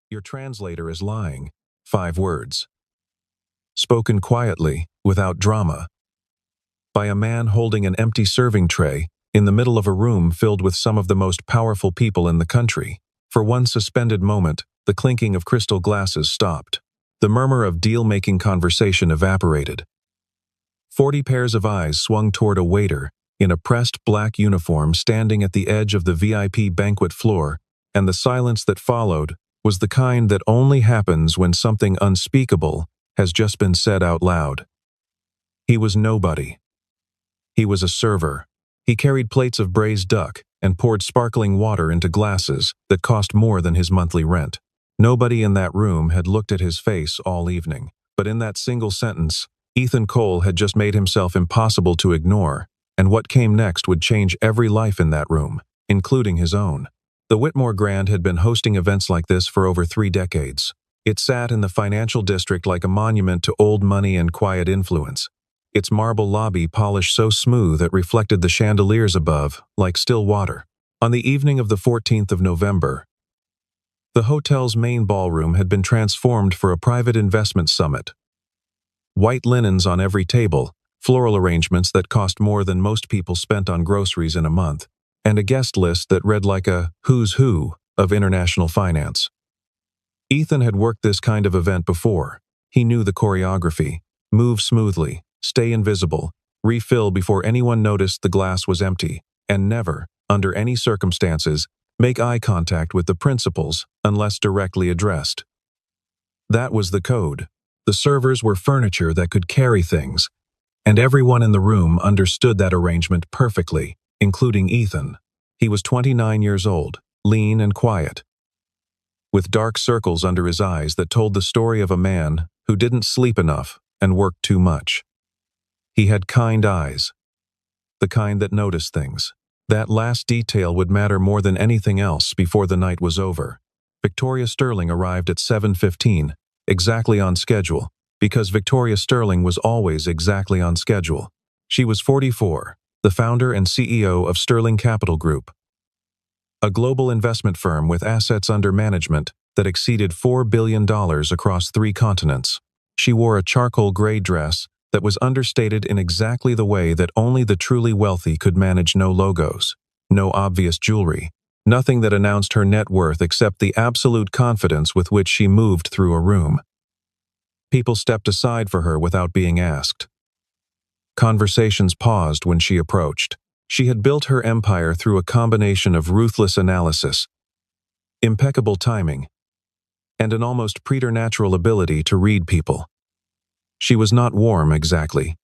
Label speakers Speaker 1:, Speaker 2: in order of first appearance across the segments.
Speaker 1: Your translator is lying. 5 words. Spoken quietly, without drama. By a man holding an empty serving tray, in the middle of a room filled with some of the most powerful people in the country. For one suspended moment, the clinking of crystal glasses stopped. The murmur of deal-making conversation evaporated. 40 pairs of eyes swung toward a waiter, in a pressed black uniform standing at the edge of the VIP banquet floor, and the silence that followed was the kind that only happens when something unspeakable has just been said out loud. He was nobody. He was a server. He carried plates of braised duck and poured sparkling water into glasses that cost more than his monthly rent. Nobody in that room had looked at his face all evening, but in that single sentence, Ethan Cole had just made himself impossible to ignore, and what came next would change every life in that room, including his own. The Whitmore Grand had been hosting events like this for over 3 decades. It sat in the financial district like a monument to old money and quiet influence. Its marble lobby polished so smooth it reflected the chandeliers above, like still water. On the evening of the 14th of November, the hotel's main ballroom had been transformed for a private investment summit. White linens on every table, floral arrangements that cost more than most people spent on groceries in a month, and a guest list that read like a who's who of international finance. Ethan had worked this kind of event before. He knew the choreography: move smoothly, stay invisible, refill before anyone noticed the glass was empty, and never, under any circumstances, make eye contact with the principals unless directly addressed. That was the code. The servers were furniture that could carry things, and everyone in the room understood that arrangement perfectly, including Ethan. He was 29 years old, lean and quiet, with dark circles under his eyes that told the story of a man who didn't sleep enough and worked too much. He had kind eyes, the kind that noticed things. That last detail would matter more than anything else before the night was over. Victoria Sterling arrived at 7:15, exactly on schedule, because Victoria Sterling was always exactly on schedule. She was 44, the founder and CEO of Sterling Capital Group, a global investment firm with assets under management that exceeded $4 billion across 3 continents. She wore a charcoal gray dress that was understated in exactly the way that only the truly wealthy could manage. No logos, no obvious jewelry, nothing that announced her net worth except the absolute confidence with which she moved through a room. People stepped aside for her without being asked. Conversations paused when she approached. She had built her empire through a combination of ruthless analysis, impeccable timing, and an almost preternatural ability to read people. She was not warm exactly.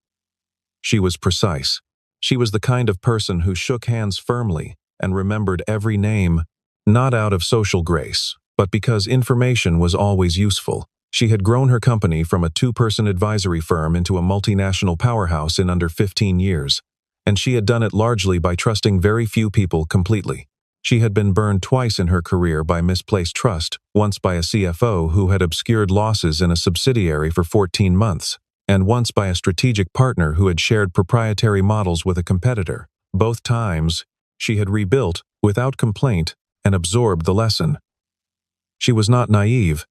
Speaker 1: She was precise. She was the kind of person who shook hands firmly and remembered every name, not out of social grace, but because information was always useful. She had grown her company from a 2-person advisory firm into a multinational powerhouse in under 15 years, and she had done it largely by trusting very few people completely. She had been burned twice in her career by misplaced trust, once by a CFO who had obscured losses in a subsidiary for 14 months, and once by a strategic partner who had shared proprietary models with a competitor. Both times, she had rebuilt, without complaint, and absorbed the lesson. She was not naive,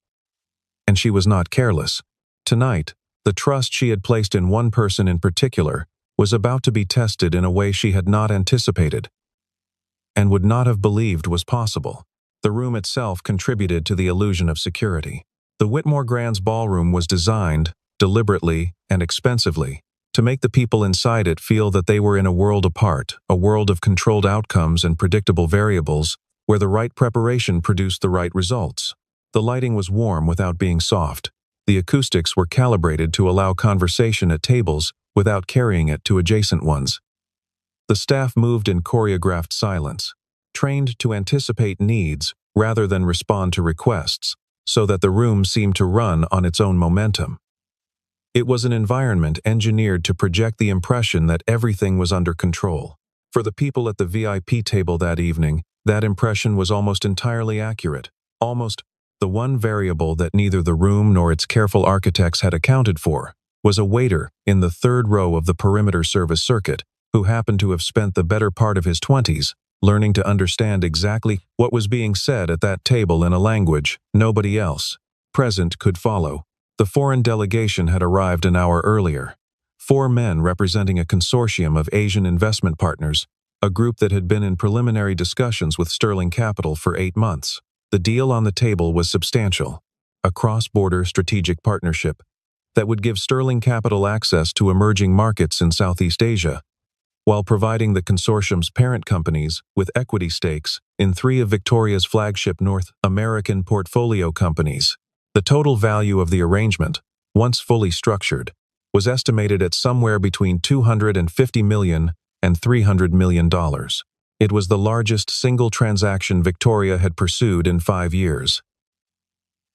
Speaker 1: and she was not careless. Tonight, the trust she had placed in one person in particular was about to be tested in a way she had not anticipated, and would not have believed was possible. The room itself contributed to the illusion of security. The Whitmore Grand's ballroom was designed, deliberately and expensively, to make the people inside it feel that they were in a world apart, a world of controlled outcomes and predictable variables, where the right preparation produced the right results. The lighting was warm without being soft. The acoustics were calibrated to allow conversation at tables without carrying it to adjacent ones. The staff moved in choreographed silence, trained to anticipate needs rather than respond to requests, so that the room seemed to run on its own momentum. It was an environment engineered to project the impression that everything was under control. For the people at the VIP table that evening, that impression was almost entirely accurate. Almost. The one variable that neither the room nor its careful architects had accounted for was a waiter in the 3rd row of the perimeter service circuit who happened to have spent the better part of his 20s learning to understand exactly what was being said at that table in a language nobody else present could follow. The foreign delegation had arrived an hour earlier. 4 men representing a consortium of Asian investment partners, a group that had been in preliminary discussions with Sterling Capital for 8 months. The deal on the table was substantial, a cross-border strategic partnership that would give Sterling Capital access to emerging markets in Southeast Asia, while providing the consortium's parent companies with equity stakes in 3 of Victoria's flagship North American portfolio companies. The total value of the arrangement, once fully structured, was estimated at somewhere between $250 million and $300 million. It was the largest single transaction Victoria had pursued in 5 years.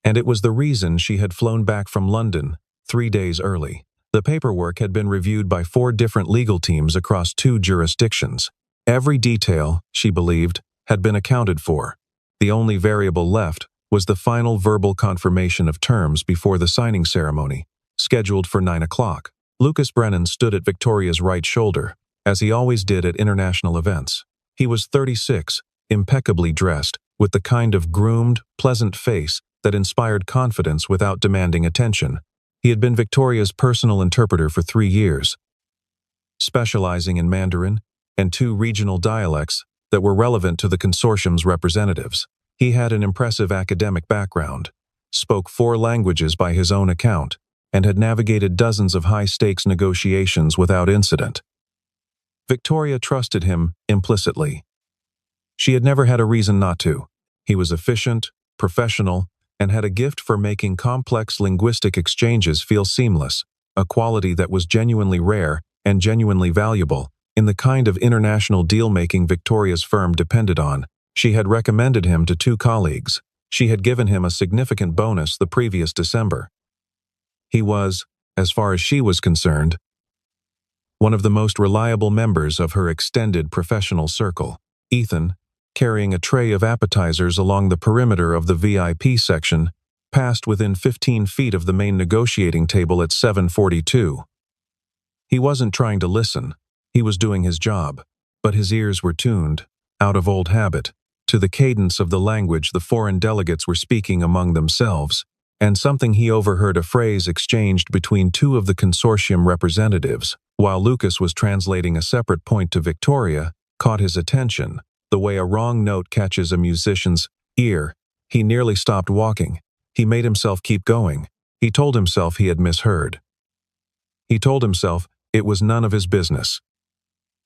Speaker 1: And it was the reason she had flown back from London 3 days early. The paperwork had been reviewed by 4 different legal teams across 2 jurisdictions. Every detail, she believed, had been accounted for. The only variable left was the final verbal confirmation of terms before the signing ceremony, scheduled for 9 o'clock. Lucas Brennan stood at Victoria's right shoulder, as he always did at international events. He was 36, impeccably dressed, with the kind of groomed, pleasant face that inspired confidence without demanding attention. He had been Victoria's personal interpreter for 3 years, specializing in Mandarin and 2 regional dialects that were relevant to the consortium's representatives. He had an impressive academic background, spoke 4 languages by his own account, and had navigated dozens of high-stakes negotiations without incident. Victoria trusted him implicitly. She had never had a reason not to. He was efficient, professional, and had a gift for making complex linguistic exchanges feel seamless, a quality that was genuinely rare and genuinely valuable in the kind of international deal-making Victoria's firm depended on. She had recommended him to 2 colleagues. She had given him a significant bonus the previous December. He was, as far as she was concerned, one of the most reliable members of her extended professional circle. Ethan, carrying a tray of appetizers along the perimeter of the VIP section, passed within 15 feet of the main negotiating table at 7:42. He wasn't trying to listen. He was doing his job, but his ears were tuned, out of old habit, to the cadence of the language the foreign delegates were speaking among themselves, and something he overheard, a phrase exchanged between 2 of the consortium representatives, while Lucas was translating a separate point to Victoria, caught his attention. The way a wrong note catches a musician's ear. He nearly stopped walking. He made himself keep going. He told himself he had misheard. He told himself it was none of his business.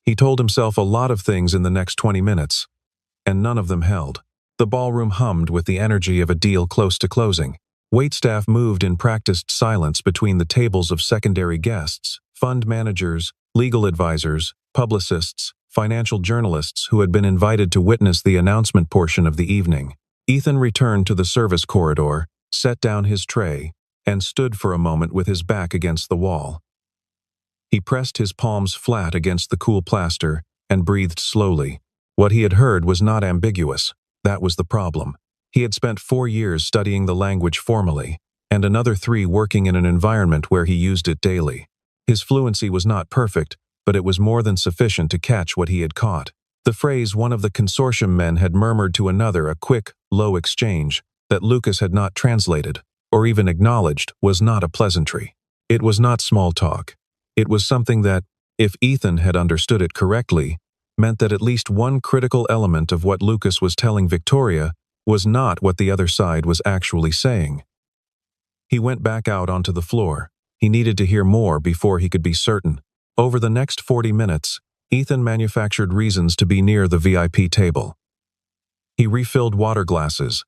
Speaker 1: He told himself a lot of things in the next 20 minutes, and none of them held. The ballroom hummed with the energy of a deal close to closing. Waitstaff moved in practiced silence between the tables of secondary guests, fund managers, legal advisors, publicists, financial journalists who had been invited to witness the announcement portion of the evening. Ethan returned to the service corridor, set down his tray, and stood for a moment with his back against the wall. He pressed his palms flat against the cool plaster and breathed slowly. What he had heard was not ambiguous. That was the problem. He had spent 4 years studying the language formally, and another 3 working in an environment where he used it daily. His fluency was not perfect, but it was more than sufficient to catch what he had caught. The phrase one of the consortium men had murmured to another, a quick, low exchange that Lucas had not translated or even acknowledged, was not a pleasantry. It was not small talk. It was something that, if Ethan had understood it correctly, meant that at least one critical element of what Lucas was telling Victoria was not what the other side was actually saying. He went back out onto the floor. He needed to hear more before he could be certain. Over the next 40 minutes, Ethan manufactured reasons to be near the VIP table. He refilled water glasses.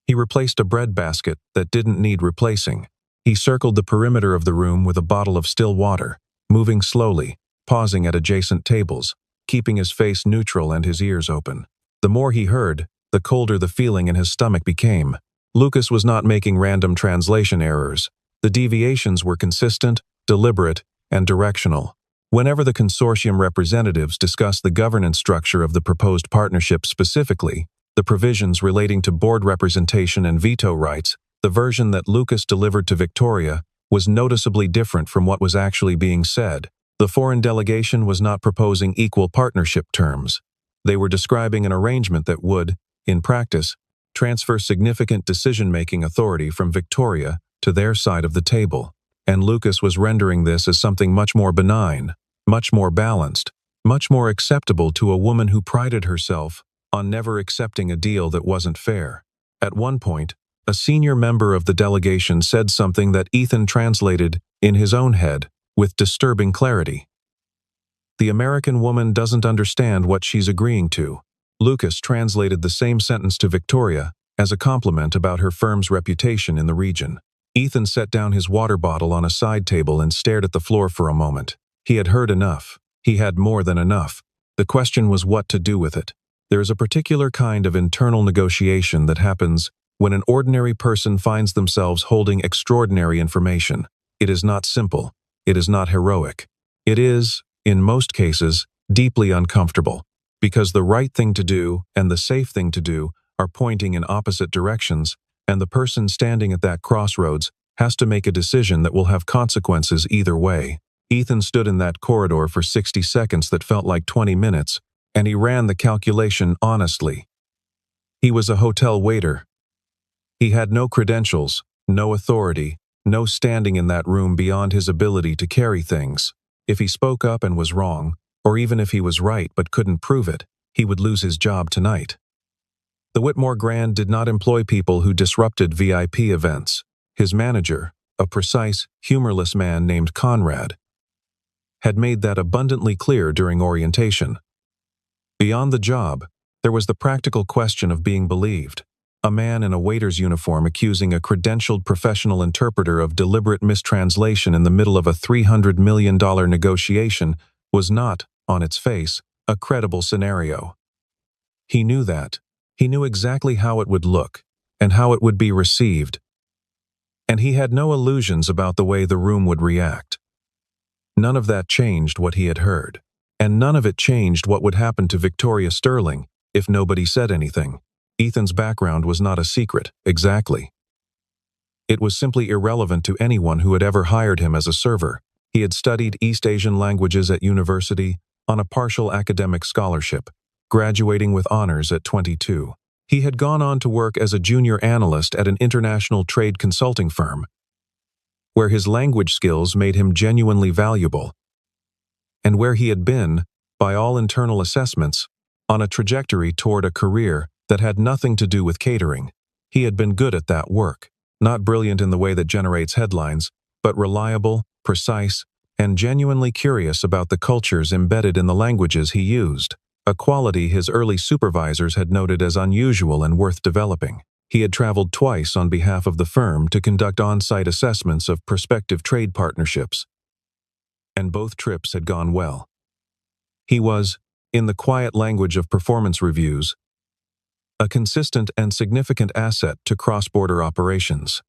Speaker 1: He replaced a bread basket that didn't need replacing. He circled the perimeter of the room with a bottle of still water, moving slowly, pausing at adjacent tables, keeping his face neutral and his ears open. The more he heard, the colder the feeling in his stomach became. Lucas was not making random translation errors. The deviations were consistent, deliberate, and directional. Whenever the consortium representatives discussed the governance structure of the proposed partnership, specifically the provisions relating to board representation and veto rights, the version that Lucas delivered to Victoria was noticeably different from what was actually being said. The foreign delegation was not proposing equal partnership terms. They were describing an arrangement that would, in practice, transfer significant decision-making authority from Victoria to their side of the table, and Lucas was rendering this as something much more benign, much more balanced, much more acceptable to a woman who prided herself on never accepting a deal that wasn't fair. At one point, a senior member of the delegation said something that Ethan translated in his own head with disturbing clarity. "The American woman doesn't understand what she's agreeing to." Lucas translated the same sentence to Victoria as a compliment about her firm's reputation in the region. Ethan set down his water bottle on a side table and stared at the floor for a moment. He had heard enough. He had more than enough. The question was what to do with it. There is a particular kind of internal negotiation that happens when an ordinary person finds themselves holding extraordinary information. It is not simple. It is not heroic. It is, in most cases, deeply uncomfortable, because the right thing to do and the safe thing to do are pointing in opposite directions, and the person standing at that crossroads has to make a decision that will have consequences either way. Ethan stood in that corridor for 60 seconds that felt like 20 minutes, and he ran the calculation honestly. He was a hotel waiter. He had no credentials, no authority, no standing in that room beyond his ability to carry things. If he spoke up and was wrong, or even if he was right but couldn't prove it, he would lose his job tonight. The Whitmore Grand did not employ people who disrupted VIP events. His manager, a precise, humorless man named Conrad, had made that abundantly clear during orientation. Beyond the job, there was the practical question of being believed. A man in a waiter's uniform accusing a credentialed professional interpreter of deliberate mistranslation in the middle of a $300 million negotiation was not, on its face, a credible scenario. He knew that. He knew exactly how it would look, and how it would be received. And he had no illusions about the way the room would react. None of that changed what he had heard, and none of it changed what would happen to Victoria Sterling if nobody said anything. Ethan's background was not a secret, exactly. It was simply irrelevant to anyone who had ever hired him as a server. He had studied East Asian languages at university on a partial academic scholarship, graduating with honors at 22. He had gone on to work as a junior analyst at an international trade consulting firm, where his language skills made him genuinely valuable, and where he had been, by all internal assessments, on a trajectory toward a career that had nothing to do with catering. He had been good at that work, not brilliant in the way that generates headlines, but reliable, precise, and genuinely curious about the cultures embedded in the languages he used, a quality his early supervisors had noted as unusual and worth developing. He had traveled twice on behalf of the firm to conduct on-site assessments of prospective trade partnerships, and both trips had gone well. He was, in the quiet language of performance reviews, a consistent and significant asset to cross-border operations.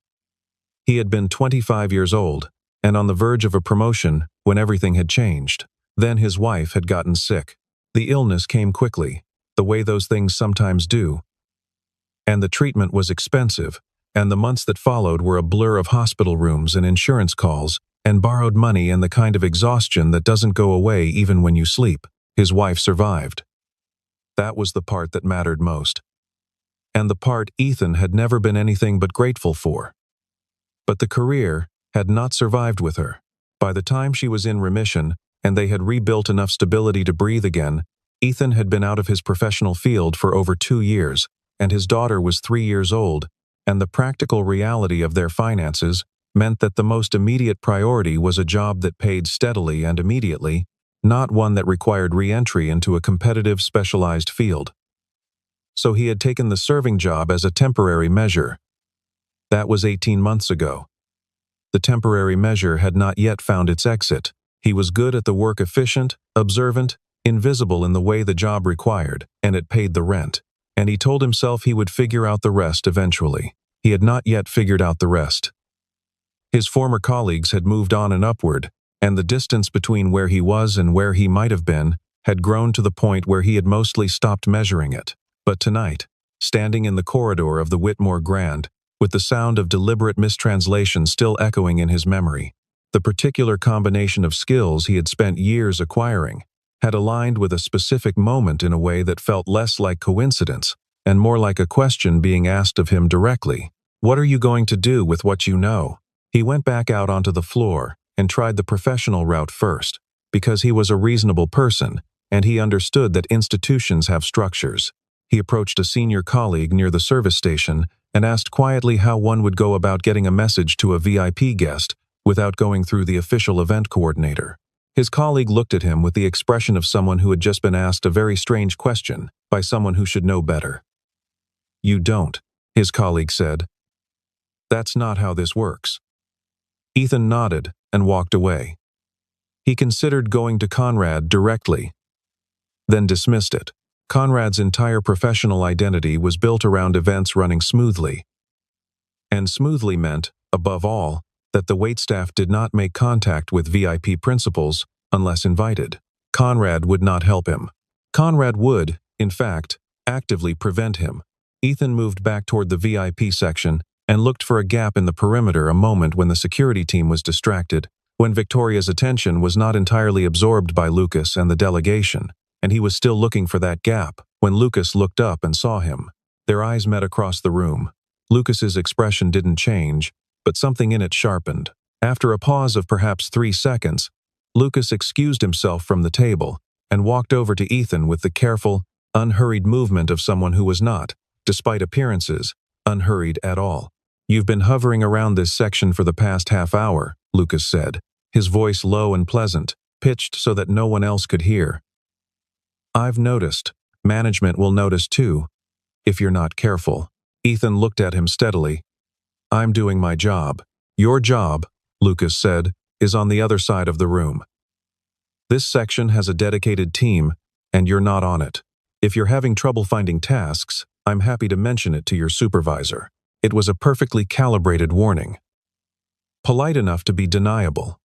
Speaker 1: He had been 25 years old and on the verge of a promotion when everything had changed. Then his wife had gotten sick. The illness came quickly, the way those things sometimes do, and the treatment was expensive, and the months that followed were a blur of hospital rooms and insurance calls and borrowed money and the kind of exhaustion that doesn't go away even when you sleep. His wife survived. That was the part that mattered most, and the part Ethan had never been anything but grateful for. But the career had not survived with her. By the time she was in remission and they had rebuilt enough stability to breathe again, Ethan had been out of his professional field for over 2 years, and his daughter was 3 years old, and the practical reality of their finances meant that the most immediate priority was a job that paid steadily and immediately, not one that required re-entry into a competitive specialized field. So he had taken the serving job as a temporary measure. That was 18 months ago. The temporary measure had not yet found its exit. He was good at the work, efficient, observant, invisible in the way the job required, and it paid the rent. And he told himself he would figure out the rest eventually. He had not yet figured out the rest. His former colleagues had moved on and upward, and the distance between where he was and where he might have been had grown to the point where he had mostly stopped measuring it. But tonight, standing in the corridor of the Whitmore Grand, with the sound of deliberate mistranslation still echoing in his memory, the particular combination of skills he had spent years acquiring had aligned with a specific moment in a way that felt less like coincidence and more like a question being asked of him directly. What are you going to do with what you know? He went back out onto the floor and tried the professional route first, because he was a reasonable person and he understood that institutions have structures. He approached a senior colleague near the service station and asked quietly how one would go about getting a message to a VIP guest without going through the official event coordinator. His colleague looked at him with the expression of someone who had just been asked a very strange question by someone who should know better. "You don't," his colleague said. "That's not how this works." Ethan nodded and walked away. He considered going to Conrad directly, then dismissed it. Conrad's entire professional identity was built around events running smoothly. And smoothly meant, above all, that the waitstaff did not make contact with VIP principals unless invited. Conrad would not help him. Conrad would, in fact, actively prevent him. Ethan moved back toward the VIP section and looked for a gap in the perimeter a moment when the security team was distracted, when Victoria's attention was not entirely absorbed by Lucas and the delegation, and he was still looking for that gap when Lucas looked up and saw him. Their eyes met across the room. Lucas's expression didn't change, but something in it sharpened. After a pause of perhaps 3 seconds, Lucas excused himself from the table and walked over to Ethan with the careful, unhurried movement of someone who was not, despite appearances, unhurried at all. "You've been hovering around this section for the past half hour," Lucas said, his voice low and pleasant, pitched so that no one else could hear. "I've noticed. Management will notice too, if you're not careful." Ethan looked at him steadily. "I'm doing my job. Your job," Lucas said, "is on the other side of the room. This section has a dedicated team, and you're not on it. If you're having trouble finding tasks, I'm happy to mention it to your supervisor." It was a perfectly calibrated warning. Polite enough to be deniable.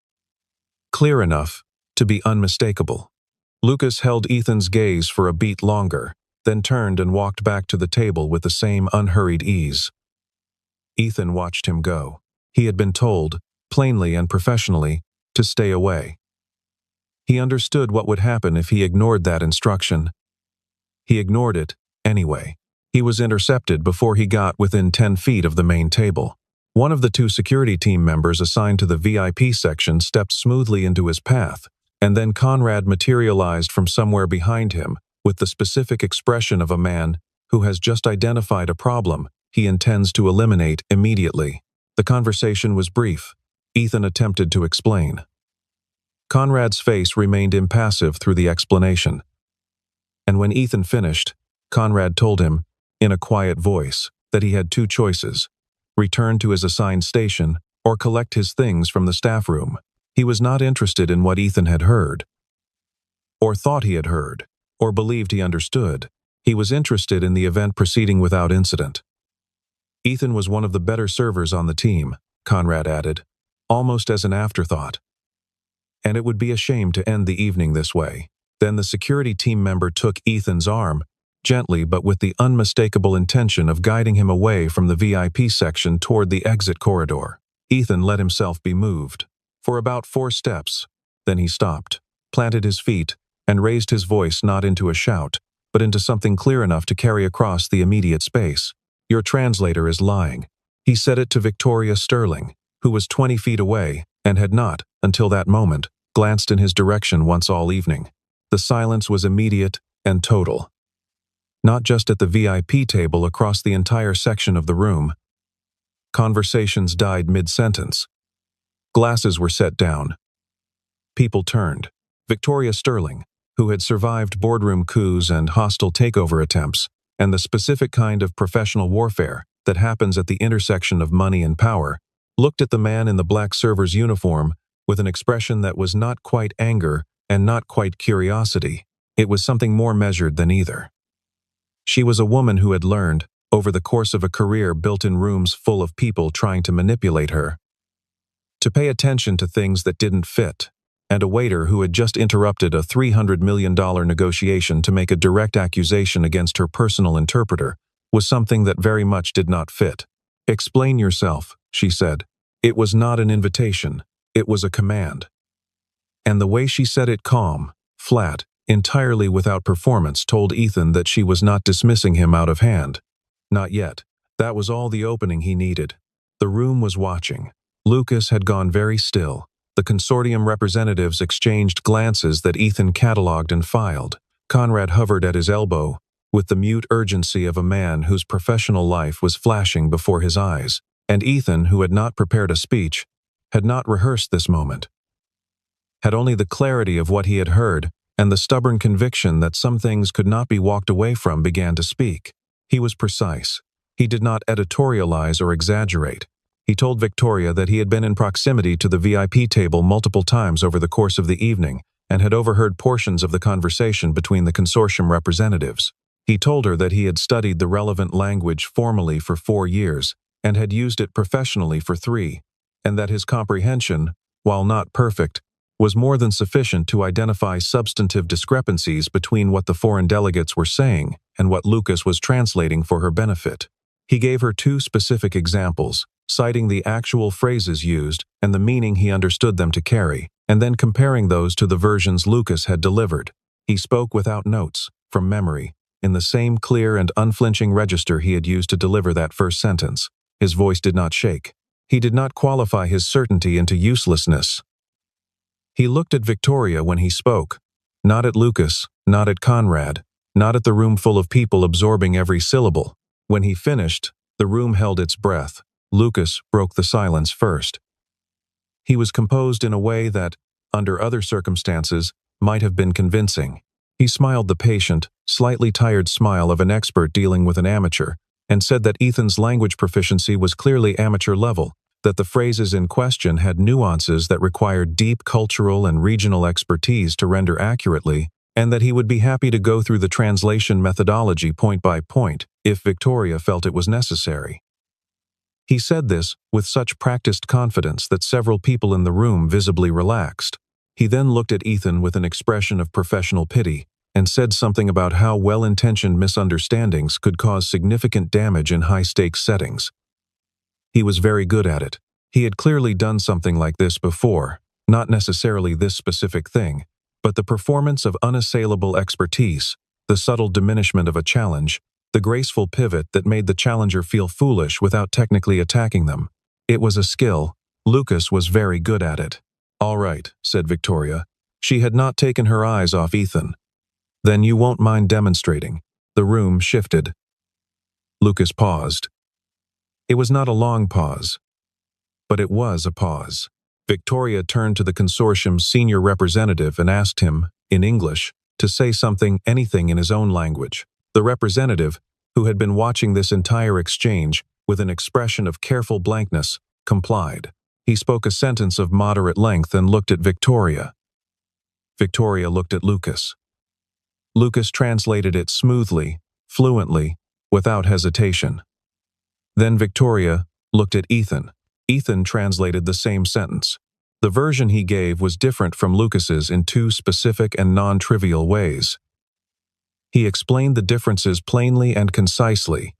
Speaker 1: Clear enough to be unmistakable. Lucas held Ethan's gaze for a beat longer, then turned and walked back to the table with the same unhurried ease. Ethan watched him go. He had been told, plainly and professionally, to stay away. He understood what would happen if he ignored that instruction. He ignored it anyway. He was intercepted before he got within 10 feet of the main table. One of the 2 security team members assigned to the VIP section stepped smoothly into his path, and then Conrad materialized from somewhere behind him with the specific expression of a man who has just identified a problem he intends to eliminate immediately. The conversation was brief. Ethan attempted to explain. Conrad's face remained impassive through the explanation. And when Ethan finished, Conrad told him, in a quiet voice, that he had 2 choices: return to his assigned station or collect his things from the staff room. He was not interested in what Ethan had heard, or thought he had heard, or believed he understood. He was interested in the event proceeding without incident. Ethan was one of the better servers on the team, Conrad added, almost as an afterthought. And it would be a shame to end the evening this way. Then the security team member took Ethan's arm, gently but with the unmistakable intention of guiding him away from the VIP section toward the exit corridor. Ethan let himself be moved. For about 4 steps, then he stopped, planted his feet, and raised his voice not into a shout, but into something clear enough to carry across the immediate space. "Your translator is lying." He said it to Victoria Sterling, who was 20 feet away and had not, until that moment, glanced in his direction once all evening. The silence was immediate and total. Not just at the VIP table, across the entire section of the room. Conversations died mid-sentence. Glasses were set down. People turned. Victoria Sterling, who had survived boardroom coups and hostile takeover attempts, and the specific kind of professional warfare that happens at the intersection of money and power, looked at the man in the black server's uniform with an expression that was not quite anger and not quite curiosity. It was something more measured than either. She was a woman who had learned, over the course of a career built in rooms full of people trying to manipulate her, to pay attention to things that didn't fit, and a waiter who had just interrupted a $300 million negotiation to make a direct accusation against her personal interpreter was something that very much did not fit. "Explain yourself," she said. It was not an invitation, it was a command. And the way she said it, calm, flat, entirely without performance, told Ethan that she was not dismissing him out of hand. Not yet. That was all the opening he needed. The room was watching. Lucas had gone very still. The consortium representatives exchanged glances that Ethan catalogued and filed. Conrad hovered at his elbow, with the mute urgency of a man whose professional life was flashing before his eyes. And Ethan, who had not prepared a speech, had not rehearsed this moment, had only the clarity of what he had heard and the stubborn conviction that some things could not be walked away from, began to speak. He was precise. He did not editorialize or exaggerate. He told Victoria that he had been in proximity to the VIP table multiple times over the course of the evening and had overheard portions of the conversation between the consortium representatives. He told her that he had studied the relevant language formally for 4 years and had used it professionally for 3, and that his comprehension, while not perfect, was more than sufficient to identify substantive discrepancies between what the foreign delegates were saying and what Lucas was translating for her benefit. He gave her 2 specific examples, citing the actual phrases used and the meaning he understood them to carry, and then comparing those to the versions Lucas had delivered. He spoke without notes, from memory, in the same clear and unflinching register he had used to deliver that first sentence. His voice did not shake. He did not qualify his certainty into uselessness. He looked at Victoria when he spoke, not at Lucas, not at Conrad, not at the room full of people absorbing every syllable. When he finished, the room held its breath. Lucas broke the silence first. He was composed in a way that, under other circumstances, might have been convincing. He smiled the patient, slightly tired smile of an expert dealing with an amateur, and said that Ethan's language proficiency was clearly amateur level, that the phrases in question had nuances that required deep cultural and regional expertise to render accurately, and that he would be happy to go through the translation methodology point by point if Victoria felt it was necessary. He said this with such practiced confidence that several people in the room visibly relaxed. He then looked at Ethan with an expression of professional pity and said something about how well-intentioned misunderstandings could cause significant damage in high-stakes settings. He was very good at it. He had clearly done something like this before, not necessarily this specific thing, but the performance of unassailable expertise, the subtle diminishment of a challenge, the graceful pivot that made the challenger feel foolish without technically attacking them. It was a skill. Lucas was very good at it. "All right," said Victoria. She had not taken her eyes off Ethan. "Then you won't mind demonstrating." The room shifted. Lucas paused. It was not a long pause, but it was a pause. Victoria turned to the consortium's senior representative and asked him, in English, to say anything in his own language. The representative, who had been watching this entire exchange with an expression of careful blankness, complied. He spoke a sentence of moderate length and looked at Victoria. Victoria looked at Lucas. Lucas translated it smoothly, fluently, without hesitation. Then Victoria looked at Ethan. Ethan translated the same sentence. The version he gave was different from Lucas's in 2 specific and non-trivial ways. He explained the differences plainly and concisely,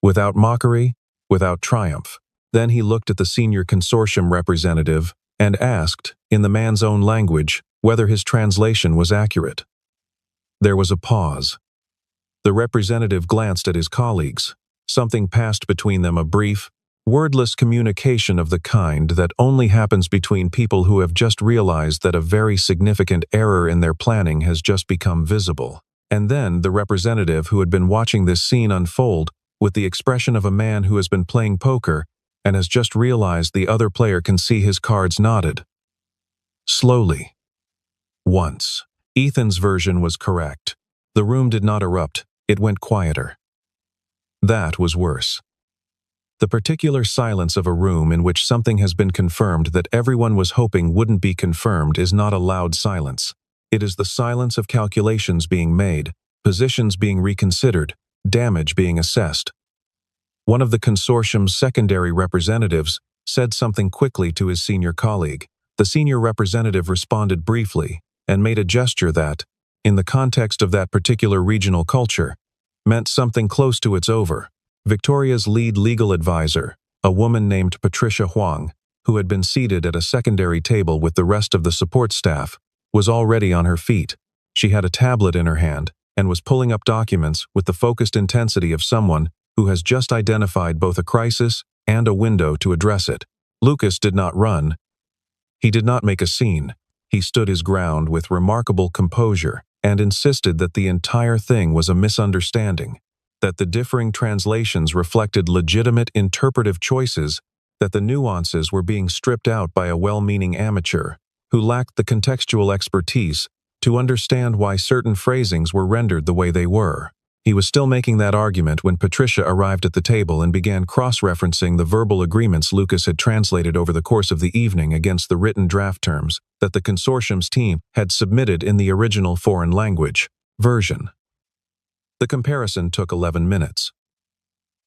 Speaker 1: without mockery, without triumph. Then he looked at the senior consortium representative and asked, in the man's own language, whether his translation was accurate. There was a pause. The representative glanced at his colleagues. Something passed between them, a brief, wordless communication of the kind that only happens between people who have just realized that a very significant error in their planning has just become visible. And then the representative, who had been watching this scene unfold with the expression of a man who has been playing poker and has just realized the other player can see his cards, nodded. Slowly. Once. Ethan's version was correct. The room did not erupt, it went quieter. That was worse. The particular silence of a room in which something has been confirmed that everyone was hoping wouldn't be confirmed is not a loud silence. It is the silence of calculations being made, positions being reconsidered, damage being assessed. One of the consortium's secondary representatives said something quickly to his senior colleague. The senior representative responded briefly and made a gesture that, in the context of that particular regional culture, meant something close to "it's over." Victoria's lead legal advisor, a woman named Patricia Huang, who had been seated at a secondary table with the rest of the support staff, was already on her feet. She had a tablet in her hand and was pulling up documents with the focused intensity of someone who has just identified both a crisis and a window to address it. Lucas did not run. He did not make a scene. He stood his ground with remarkable composure and insisted that the entire thing was a misunderstanding, that the differing translations reflected legitimate interpretive choices, that the nuances were being stripped out by a well-meaning amateur who lacked the contextual expertise to understand why certain phrasings were rendered the way they were. He was still making that argument when Patricia arrived at the table and began cross-referencing the verbal agreements Lucas had translated over the course of the evening against the written draft terms that the consortium's team had submitted in the original foreign language version. The comparison took 11 minutes.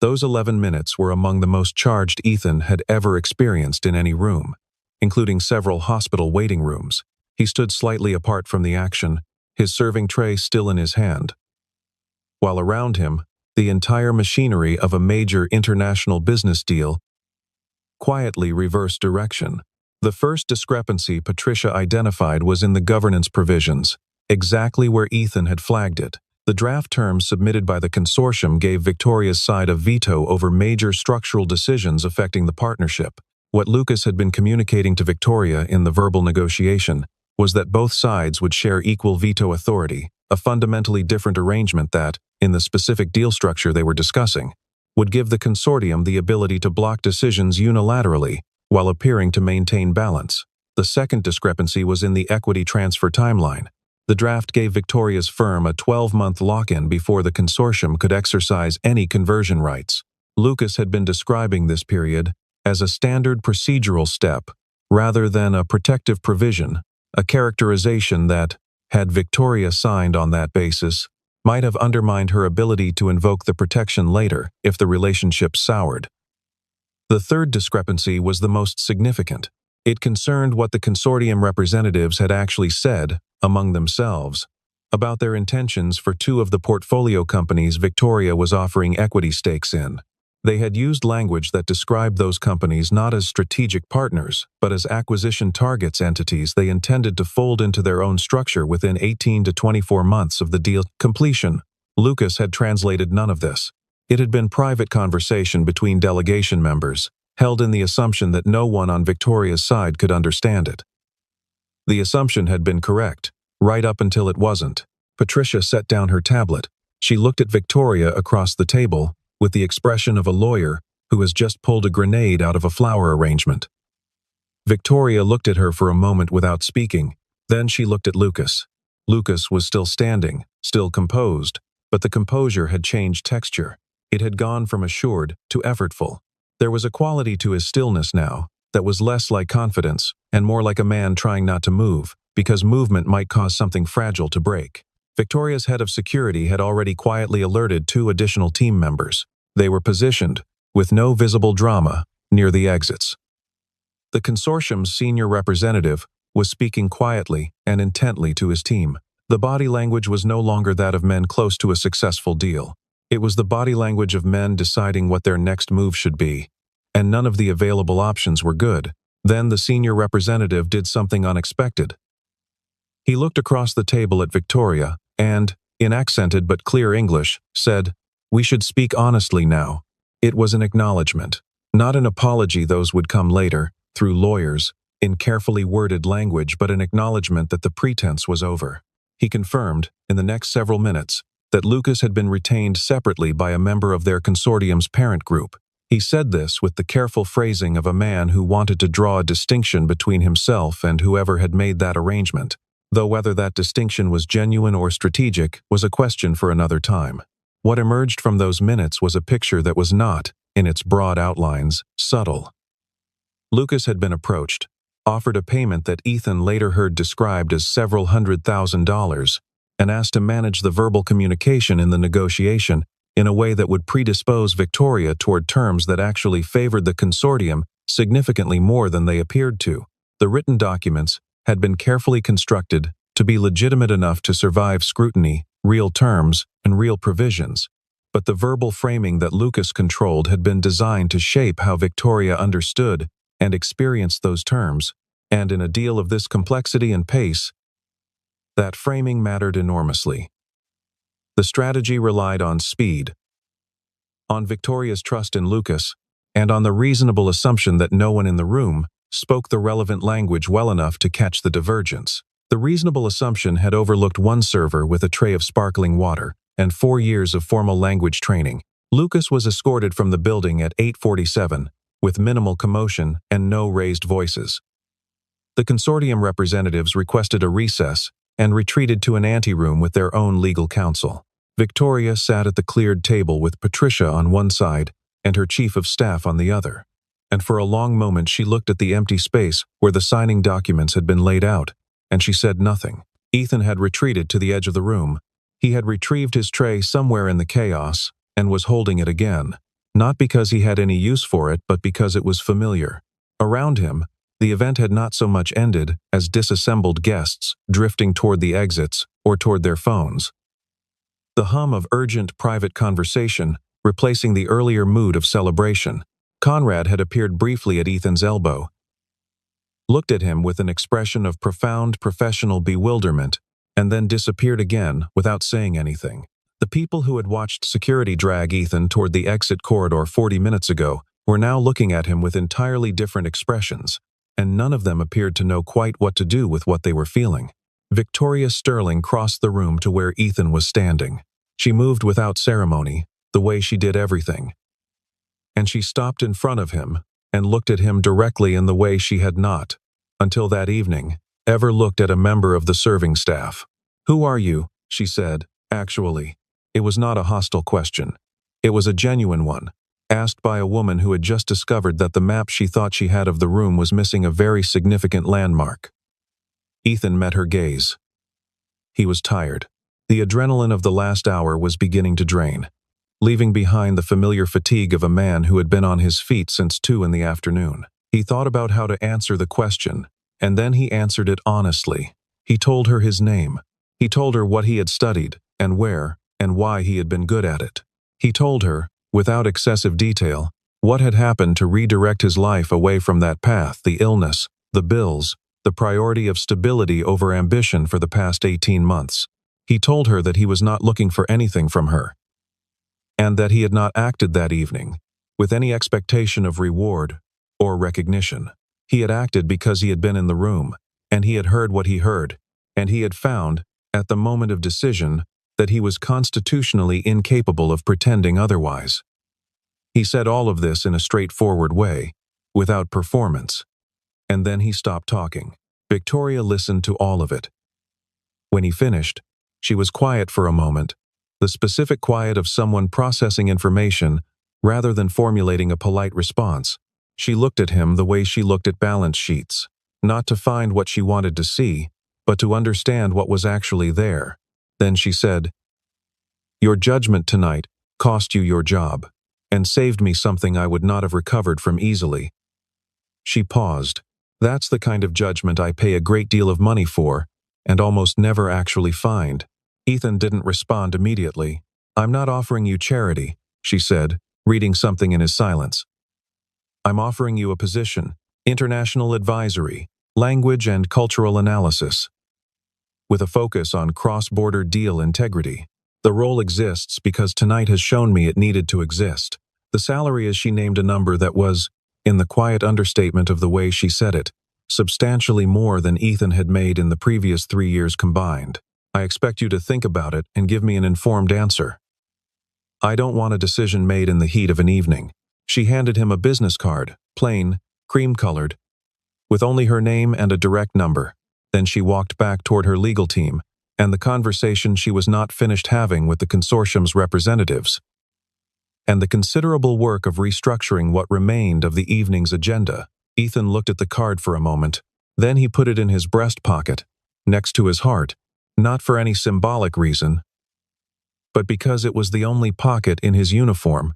Speaker 1: Those 11 minutes were among the most charged Ethan had ever experienced in any room, including several hospital waiting rooms. He stood slightly apart from the action, his serving tray still in his hand, while around him, the entire machinery of a major international business deal quietly reversed direction. The first discrepancy Patricia identified was in the governance provisions, exactly where Ethan had flagged it. The draft terms submitted by the consortium gave Victoria's side a veto over major structural decisions affecting the partnership. What Lucas had been communicating to Victoria in the verbal negotiation was that both sides would share equal veto authority, a fundamentally different arrangement that, in the specific deal structure they were discussing, would give the consortium the ability to block decisions unilaterally while appearing to maintain balance. The second discrepancy was in the equity transfer timeline. The draft gave Victoria's firm a 12-month lock-in before the consortium could exercise any conversion rights. Lucas had been describing this period as a standard procedural step rather than a protective provision, a characterization that, had Victoria signed on that basis, might have undermined her ability to invoke the protection later if the relationship soured. The third discrepancy was the most significant. It concerned what the consortium representatives had actually said, among themselves, about their intentions for two of the portfolio companies Victoria was offering equity stakes in. They had used language that described those companies not as strategic partners, but as acquisition targets entities they intended to fold into their own structure within 18 to 24 months of the deal completion. Lucas had translated none of this. It had been private conversation between delegation members, held in the assumption that no one on Victoria's side could understand it. The assumption had been correct, right up until it wasn't. Patricia set down her tablet. She looked at Victoria across the table, with the expression of a lawyer who has just pulled a grenade out of a flower arrangement. Victoria looked at her for a moment without speaking. Then she looked at Lucas. Lucas was still standing, still composed, but the composure had changed texture. It had gone from assured to effortful. There was a quality to his stillness now that was less like confidence and more like a man trying not to move, because movement might cause something fragile to break. Victoria's head of security had already quietly alerted 2 additional team members. They were positioned, with no visible drama, near the exits. The consortium's senior representative was speaking quietly and intently to his team. The body language was no longer that of men close to a successful deal. It was the body language of men deciding what their next move should be, and none of the available options were good. Then the senior representative did something unexpected. He looked across the table at Victoria and, in accented but clear English, said, "We should speak honestly now." It was an acknowledgement, not an apology. Those would come later, through lawyers, in carefully worded language, but an acknowledgement that the pretense was over. He confirmed, in the next several minutes, that Lucas had been retained separately by a member of their consortium's parent group. He said this with the careful phrasing of a man who wanted to draw a distinction between himself and whoever had made that arrangement, though whether that distinction was genuine or strategic was a question for another time. What emerged from those minutes was a picture that was not, in its broad outlines, subtle. Lucas had been approached, offered a payment that Ethan later heard described as several $100,000, and asked to manage the verbal communication in the negotiation in a way that would predispose Victoria toward terms that actually favored the consortium significantly more than they appeared to. The written documents had been carefully constructed to be legitimate enough to survive scrutiny, real terms, and real provisions, but the verbal framing that Lucas controlled had been designed to shape how Victoria understood and experienced those terms, and in a deal of this complexity and pace, That framing mattered enormously. The strategy relied on speed, on Victoria's trust in Lucas, and on the reasonable assumption that no one in the room spoke the relevant language well enough to catch the divergence. The reasonable assumption had overlooked one server with a tray of sparkling water and 4 years of formal language training. Lucas was escorted from the building at 8:47, with minimal commotion and no raised voices. The consortium representatives requested a recess and retreated to an anteroom with their own legal counsel. Victoria sat at the cleared table with Patricia on one side and her chief of staff on the other, and for a long moment she looked at the empty space where the signing documents had been laid out, and she said nothing. Ethan had retreated to the edge of the room. He had retrieved his tray somewhere in the chaos and was holding it again, not because he had any use for it, but because it was familiar. Around him, the event had not so much ended as disassembled guests drifting toward the exits or toward their phones. The hum of urgent private conversation replacing the earlier mood of celebration. Conrad had appeared briefly at Ethan's elbow, looked at him with an expression of profound professional bewilderment, and then disappeared again without saying anything. The people who had watched security drag Ethan toward the exit corridor 40 minutes ago were now looking at him with entirely different expressions, and none of them appeared to know quite what to do with what they were feeling. Victoria Sterling crossed the room to where Ethan was standing. She moved without ceremony, the way she did everything. And she stopped in front of him and looked at him directly in the way she had not, until that evening, ever looked at a member of the serving staff. "Who are you?" she said. Actually, it was not a hostile question. It was a genuine one, asked by a woman who had just discovered that the map she thought she had of the room was missing a very significant landmark. Ethan met her gaze. He was tired. The adrenaline of the last hour was beginning to drain, leaving behind the familiar fatigue of a man who had been on his feet since 2 in the afternoon. He thought about how to answer the question, and then he answered it honestly. He told her his name. He told her what he had studied, and where, and why he had been good at it. He told her, without excessive detail, what had happened to redirect his life away from that path: the illness, the bills, the priority of stability over ambition for the past 18 months. He told her that he was not looking for anything from her, and that he had not acted that evening with any expectation of reward or recognition. He had acted because he had been in the room, and he had heard what he heard, and he had found, at the moment of decision, that he was constitutionally incapable of pretending otherwise. He said all of this in a straightforward way, without performance, and then he stopped talking. Victoria listened to all of it. When he finished, she was quiet for a moment, the specific quiet of someone processing information rather than formulating a polite response. She looked at him the way she looked at balance sheets, not to find what she wanted to see, but to understand what was actually there. Then she said, "Your judgment tonight cost you your job, and saved me something I would not have recovered from easily." She paused. "That's the kind of judgment I pay a great deal of money for, and almost never actually find." Ethan didn't respond immediately. "I'm not offering you charity," she said, reading something in his silence. "I'm offering you a position, international advisory, language and cultural analysis, with a focus on cross-border deal integrity. The role exists because tonight has shown me it needed to exist." The salary, as she named a number that was, in the quiet understatement of the way she said it, substantially more than Ethan had made in the previous 3 years combined. "I expect you to think about it and give me an informed answer. I don't want a decision made in the heat of an evening." She handed him a business card, plain, cream-colored, with only her name and a direct number. Then she walked back toward her legal team and the conversation she was not finished having with the consortium's representatives, and the considerable work of restructuring what remained of the evening's agenda. Ethan looked at the card for a moment. Then he put it in his breast pocket, next to his heart, not for any symbolic reason, but because it was the only pocket in his uniform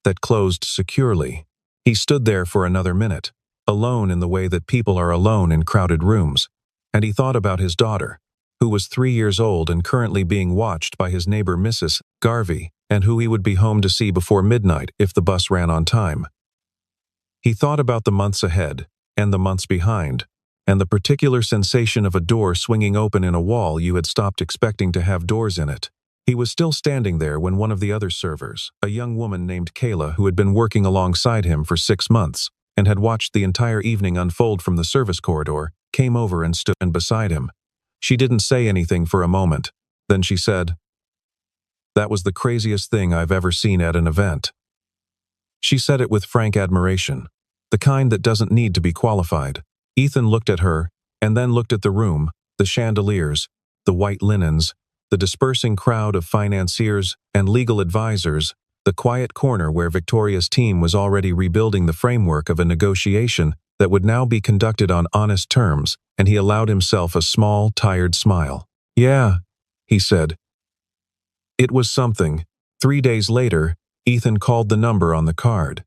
Speaker 1: that closed securely. He stood there for another minute, alone in the way that people are alone in crowded rooms, and he thought about his daughter, who was 3 years old and currently being watched by his neighbor Mrs. Garvey, and who he would be home to see before midnight if the bus ran on time. He thought about the months ahead and the months behind, and the particular sensation of a door swinging open in a wall you had stopped expecting to have doors in it. He was still standing there when one of the other servers, a young woman named Kayla who had been working alongside him for 6 months and had watched the entire evening unfold from the service corridor, came over and stood beside him. She didn't say anything for a moment. Then she said, "That was the craziest thing I've ever seen at an event." She said it with frank admiration, the kind that doesn't need to be qualified. Ethan looked at her, and then looked at the room, the chandeliers, the white linens, the dispersing crowd of financiers and legal advisors, the quiet corner where Victoria's team was already rebuilding the framework of a negotiation that would now be conducted on honest terms, and he allowed himself a small, tired smile. "Yeah," he said. It was something. 3 days later, Ethan called the number on the card.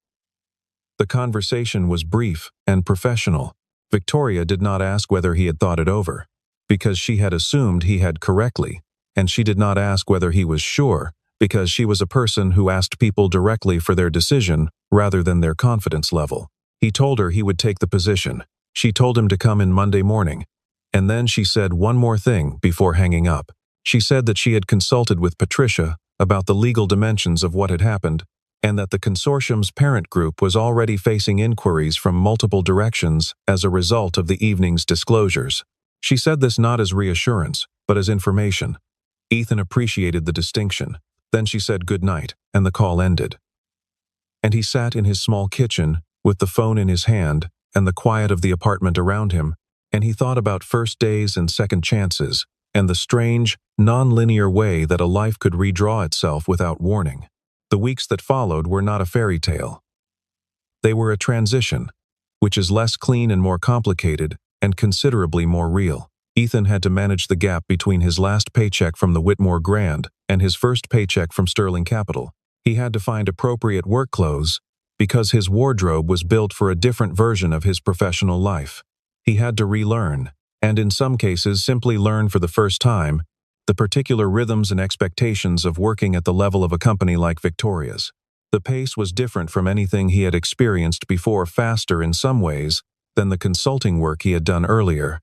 Speaker 1: The conversation was brief and professional. Victoria did not ask whether he had thought it over, because she had assumed he had correctly, and she did not ask whether he was sure, because she was a person who asked people directly for their decision rather than their confidence level. He told her he would take the position. She told him to come in Monday morning. And then she said one more thing before hanging up. She said that she had consulted with Patricia about the legal dimensions of what had happened, and that the consortium's parent group was already facing inquiries from multiple directions as a result of the evening's disclosures. She said this not as reassurance, but as information. Ethan appreciated the distinction. Then she said good night, and the call ended. And he sat in his small kitchen, with the phone in his hand, and the quiet of the apartment around him, and he thought about first days and second chances, and the strange, non-linear way that a life could redraw itself without warning. The weeks that followed were not a fairy tale. They were a transition, which is less clean and more complicated, and considerably more real. Ethan had to manage the gap between his last paycheck from the Whitmore Grand and his first paycheck from Sterling Capital. He had to find appropriate work clothes, because his wardrobe was built for a different version of his professional life. He had to relearn, and in some cases simply learn for the first time, the particular rhythms and expectations of working at the level of a company like Victoria's. The pace was different from anything he had experienced before, faster in some ways than the consulting work he had done earlier,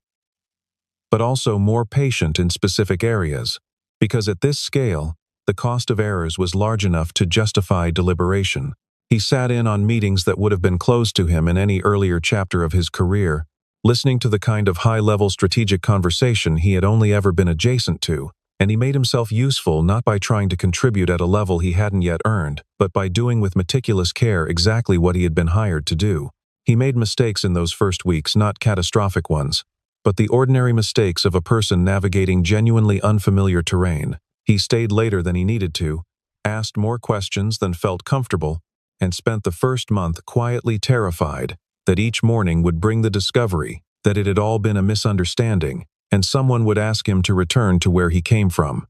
Speaker 1: but also more patient in specific areas, because at this scale, the cost of errors was large enough to justify deliberation. He sat in on meetings that would have been closed to him in any earlier chapter of his career, listening to the kind of high-level strategic conversation he had only ever been adjacent to, and he made himself useful not by trying to contribute at a level he hadn't yet earned, but by doing with meticulous care exactly what he had been hired to do. He made mistakes in those first weeks, not catastrophic ones, but the ordinary mistakes of a person navigating genuinely unfamiliar terrain. He stayed later than he needed to, asked more questions than felt comfortable, and spent the first month quietly terrified that each morning would bring the discovery that it had all been a misunderstanding, and someone would ask him to return to where he came from.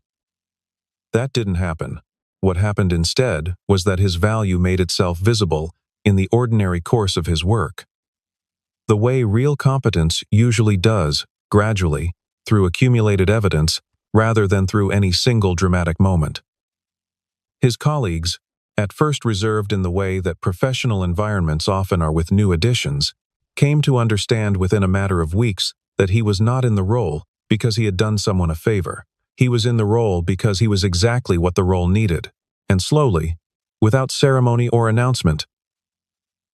Speaker 1: That didn't happen. What happened instead was that his value made itself visible in the ordinary course of his work. The way real competence usually does, gradually, through accumulated evidence, rather than through any single dramatic moment. His colleagues, at first reserved in the way that professional environments often are with new additions, came to understand within a matter of weeks that he was not in the role because he had done someone a favor. He was in the role because he was exactly what the role needed. And slowly, without ceremony or announcement,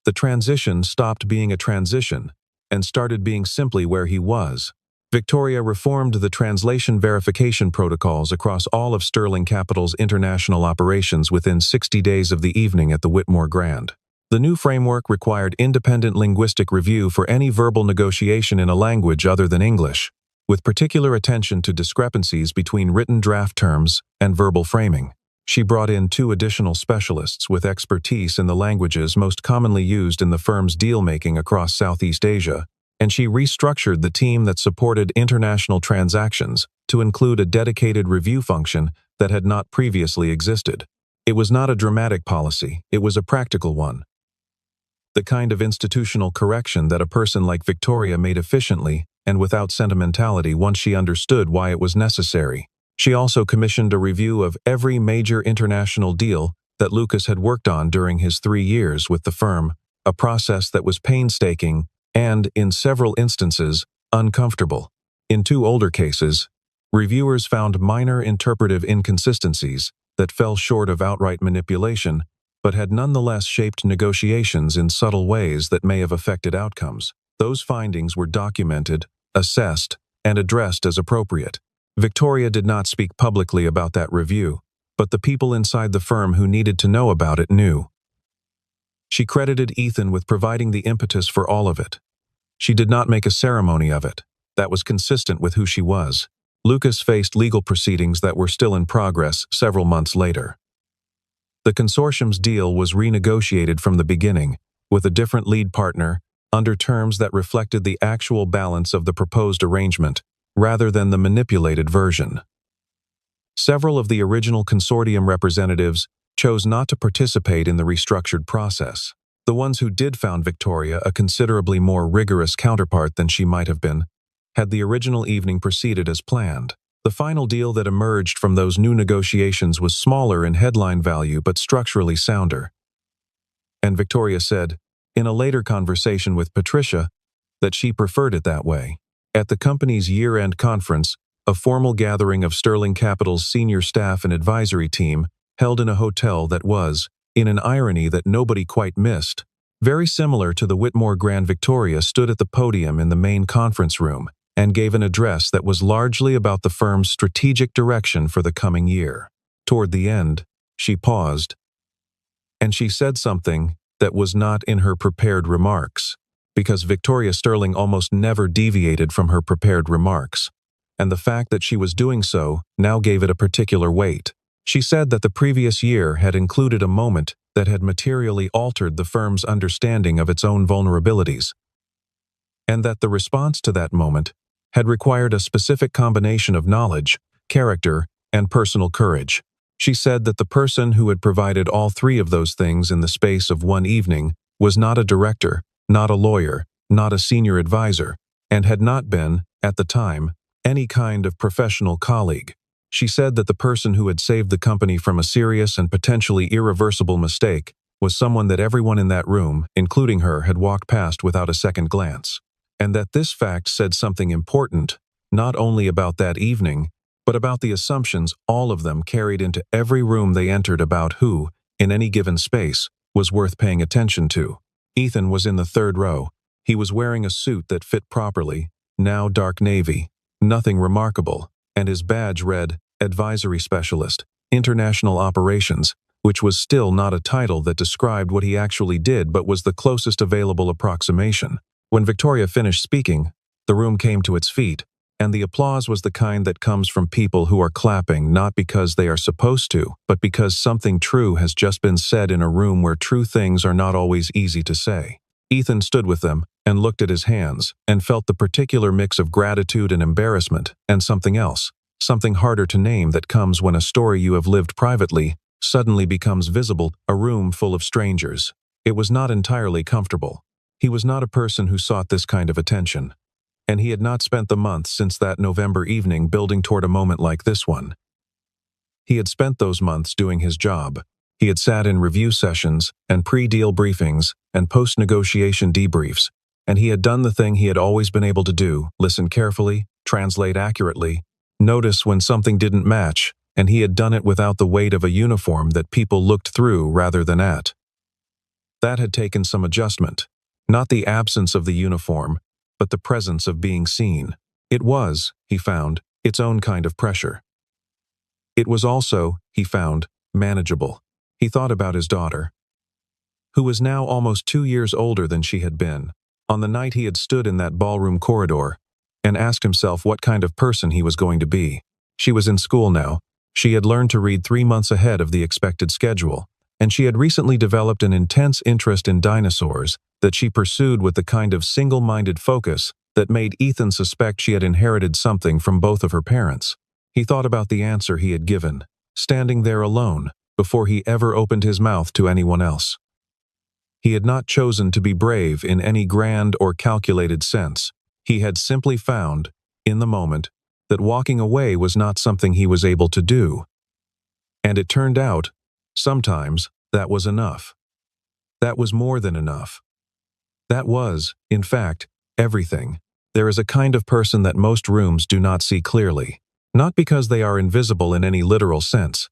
Speaker 1: the transition stopped being a transition and started being simply where he was. Victoria reformed the translation verification protocols across all of Sterling Capital's international operations within 60 days of the evening at the Whitmore Grand. The new framework required independent linguistic review for any verbal negotiation in a language other than English, with particular attention to discrepancies between written draft terms and verbal framing. She brought in 2 additional specialists with expertise in the languages most commonly used in the firm's deal-making across Southeast Asia, and she restructured the team that supported international transactions to include a dedicated review function that had not previously existed. It was not a dramatic policy, it was a practical one. The kind of institutional correction that a person like Victoria made efficiently and without sentimentality once she understood why it was necessary. She also commissioned a review of every major international deal that Lucas had worked on during his 3 years with the firm, a process that was painstaking and, in several instances, uncomfortable. In two older cases, reviewers found minor interpretive inconsistencies that fell short of outright manipulation, but had nonetheless shaped negotiations in subtle ways that may have affected outcomes. Those findings were documented, assessed, and addressed as appropriate. Victoria did not speak publicly about that review, but the people inside the firm who needed to know about it knew. She credited Ethan with providing the impetus for all of it. She did not make a ceremony of it. That was consistent with who she was. Lucas faced legal proceedings that were still in progress several months later. The consortium's deal was renegotiated from the beginning, with a different lead partner, under terms that reflected the actual balance of the proposed arrangement, rather than the manipulated version. Several of the original consortium representatives chose not to participate in the restructured process. The ones who did found Victoria a considerably more rigorous counterpart than she might have been, had the original evening proceeded as planned. The final deal that emerged from those new negotiations was smaller in headline value but structurally sounder. And Victoria said, in a later conversation with Patricia, that she preferred it that way. At the company's year-end conference, a formal gathering of Sterling Capital's senior staff and advisory team, held in a hotel that was, in an irony that nobody quite missed, very similar to the Whitmore Grand Victoria, stood at the podium in the main conference room and gave an address that was largely about the firm's strategic direction for the coming year. Toward the end, she paused, and she said something that was not in her prepared remarks, because Victoria Sterling almost never deviated from her prepared remarks, and the fact that she was doing so now gave it a particular weight. She said that the previous year had included a moment that had materially altered the firm's understanding of its own vulnerabilities, and that the response to that moment had required a specific combination of knowledge, character, and personal courage. She said that the person who had provided all three of those things in the space of one evening was not a director, not a lawyer, not a senior advisor, and had not been, at the time, any kind of professional colleague. She said that the person who had saved the company from a serious and potentially irreversible mistake was someone that everyone in that room, including her, had walked past without a second glance, and that this fact said something important, not only about that evening, but about the assumptions all of them carried into every room they entered about who, in any given space, was worth paying attention to. Ethan was in the third row. He was wearing a suit that fit properly, now dark navy, nothing remarkable, and his badge read, Advisory Specialist, International Operations, which was still not a title that described what he actually did but was the closest available approximation. When Victoria finished speaking, the room came to its feet, and the applause was the kind that comes from people who are clapping not because they are supposed to, but because something true has just been said in a room where true things are not always easy to say. Ethan stood with them and looked at his hands and felt the particular mix of gratitude and embarrassment and something else, something harder to name that comes when a story you have lived privately suddenly becomes visible, a room full of strangers. It was not entirely comfortable. He was not a person who sought this kind of attention, and he had not spent the months since that November evening building toward a moment like this one. He had spent those months doing his job. He had sat in review sessions and pre-deal briefings and post-negotiation debriefs, and he had done the thing he had always been able to do: listen carefully, translate accurately, notice when something didn't match, and he had done it without the weight of a uniform that people looked through rather than at. That had taken some adjustment. Not the absence of the uniform, but the presence of being seen. It was, he found, its own kind of pressure. It was also, he found, manageable. He thought about his daughter, who was now almost 2 years older than she had been, on the night he had stood in that ballroom corridor, and asked himself what kind of person he was going to be. She was in school now. She had learned to read 3 months ahead of the expected schedule, and she had recently developed an intense interest in dinosaurs that she pursued with the kind of single-minded focus that made Ethan suspect she had inherited something from both of her parents. He thought about the answer he had given, standing there alone, before he ever opened his mouth to anyone else. He had not chosen to be brave in any grand or calculated sense. He had simply found, in the moment, that walking away was not something he was able to do. And it turned out, sometimes, that was enough. That was more than enough. That was, in fact, everything. There is a kind of person that most rooms do not see clearly, not because they are invisible in any literal sense,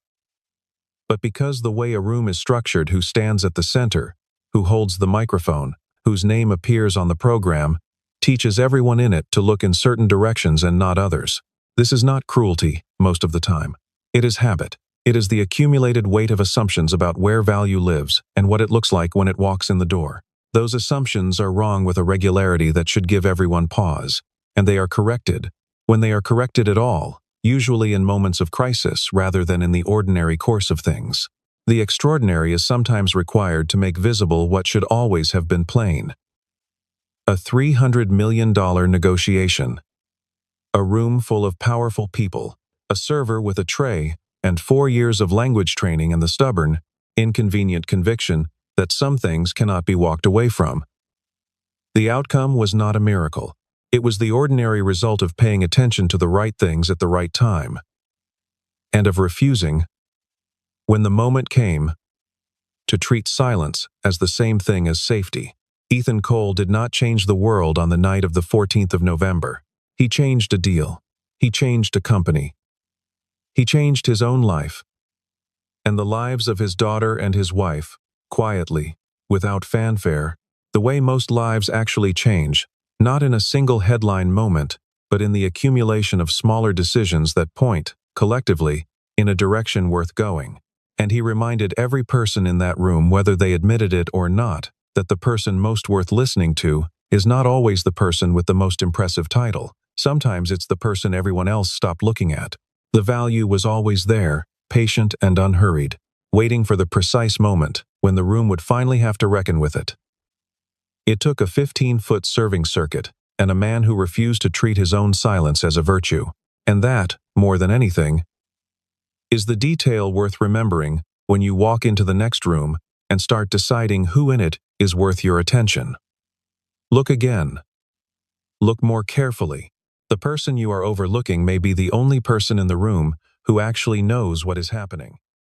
Speaker 1: but because the way a room is structured, who stands at the center, who holds the microphone, whose name appears on the program, teaches everyone in it to look in certain directions and not others. This is not cruelty, most of the time. It is habit. It is the accumulated weight of assumptions about where value lives and what it looks like when it walks in the door. Those assumptions are wrong with a regularity that should give everyone pause, and they are corrected, when they are corrected at all, usually in moments of crisis rather than in the ordinary course of things. The extraordinary is sometimes required to make visible what should always have been plain. A $300 million negotiation. A room full of powerful people, a server with a tray, and 4 years of language training and the stubborn, inconvenient conviction that some things cannot be walked away from. The outcome was not a miracle. It was the ordinary result of paying attention to the right things at the right time, and of refusing, when the moment came, to treat silence as the same thing as safety. Ethan Cole did not change the world on the night of the 14th of November. He changed a deal. He changed a company. He changed his own life, and the lives of his daughter and his wife, quietly, without fanfare, the way most lives actually change, not in a single headline moment, but in the accumulation of smaller decisions that point, collectively, in a direction worth going. And he reminded every person in that room, whether they admitted it or not, that the person most worth listening to is not always the person with the most impressive title. Sometimes it's the person everyone else stopped looking at. The value was always there, patient and unhurried, waiting for the precise moment when the room would finally have to reckon with it. It took a 15-foot serving circuit and a man who refused to treat his own silence as a virtue. And that, more than anything, is the detail worth remembering when you walk into the next room and start deciding who in it is worth your attention. Look again. Look more carefully. The person you are overlooking may be the only person in the room who actually knows what is happening.